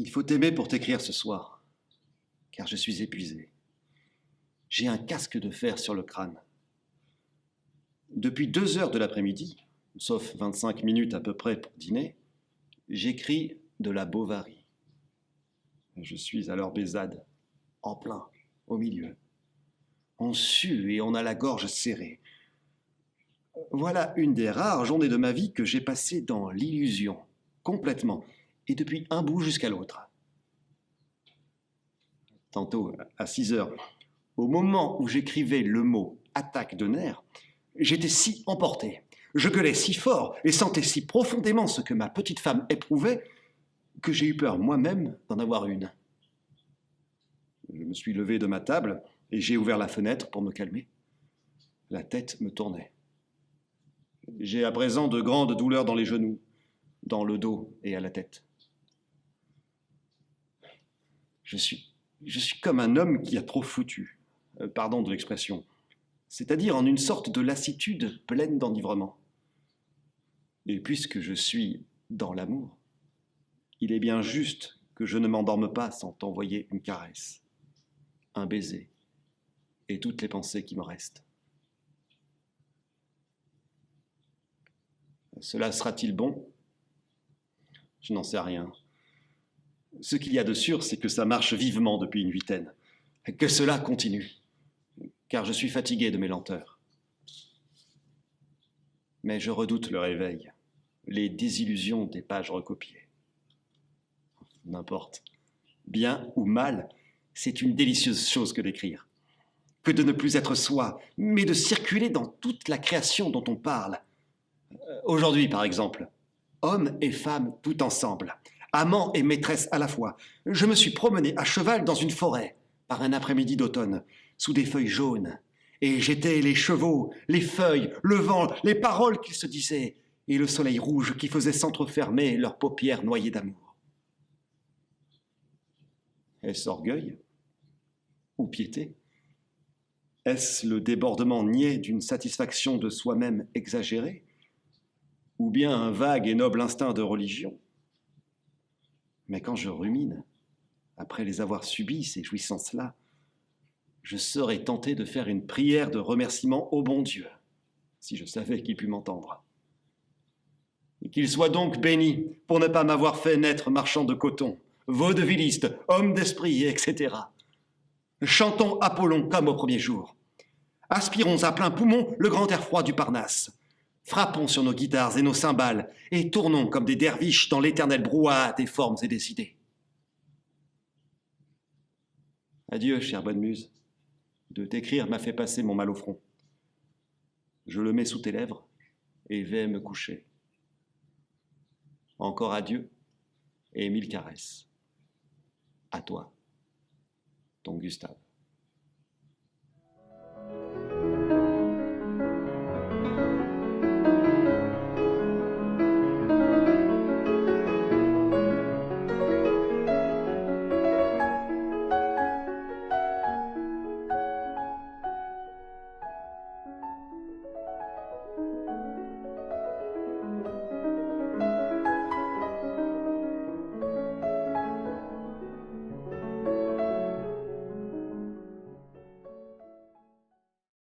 Il faut t'aimer pour t'écrire ce soir, car je suis épuisé. J'ai un casque de fer sur le crâne. Depuis 2 heures de l'après-midi, sauf 25 minutes à peu près pour dîner, j'écris de la Bovary. Je suis à leur Bézade, en plein, au milieu. On sue et on a la gorge serrée. Voilà une des rares journées de ma vie que j'ai passées dans l'illusion, complètement, et depuis un bout jusqu'à l'autre. Tantôt, à 6 heures, au moment où j'écrivais le mot « attaque de nerfs », j'étais si emporté, je gueulais si fort et sentais si profondément ce que ma petite femme éprouvait que j'ai eu peur moi-même d'en avoir une. Je me suis levé de ma table et j'ai ouvert la fenêtre pour me calmer. La tête me tournait. J'ai à présent de grandes douleurs dans les genoux, dans le dos et à la tête. Je suis comme un homme qui a trop foutu, pardon de l'expression, c'est-à-dire en une sorte de lassitude pleine d'enivrement. Et puisque je suis dans l'amour, il est bien juste que je ne m'endorme pas sans t'envoyer une caresse, un baiser et toutes les pensées qui me restent. Cela sera-t-il bon? Je n'en sais rien. Ce qu'il y a de sûr, c'est que ça marche vivement depuis une huitaine, que cela continue, car je suis fatigué de mes lenteurs. Mais je redoute le réveil, les désillusions des pages recopiées. N'importe. Bien ou mal, c'est une délicieuse chose que d'écrire. Que de ne plus être soi, mais de circuler dans toute la création dont on parle. Aujourd'hui, par exemple, hommes et femmes tout ensemble, amants et maîtresses à la fois. Je me suis promené à cheval dans une forêt, par un après-midi d'automne, sous des feuilles jaunes. Et j'étais les chevaux, les feuilles, le vent, les paroles qu'ils se disaient, et le soleil rouge qui faisait s'entrefermer leurs paupières noyées d'amour. Est-ce orgueil ou piété? Est-ce le débordement niais d'une satisfaction de soi-même exagérée? Ou bien un vague et noble instinct de religion? Mais quand je rumine, après les avoir subies, ces jouissances-là, je serais tenté de faire une prière de remerciement au bon Dieu, si je savais qu'il pût m'entendre. Et qu'il soit donc béni pour ne pas m'avoir fait naître marchand de coton, vaudevilliste, homme d'esprit, etc. Chantons Apollon comme au premier jour. Aspirons à plein poumon le grand air froid du Parnasse. Frappons sur nos guitares et nos cymbales et tournons comme des derviches dans l'éternel brouhaha des formes et des idées. Adieu, chère bonne muse. De t'écrire m'a fait passer mon mal au front. Je le mets sous tes lèvres et vais me coucher. Encore adieu et 1000 caresses. À toi, ton Gustave.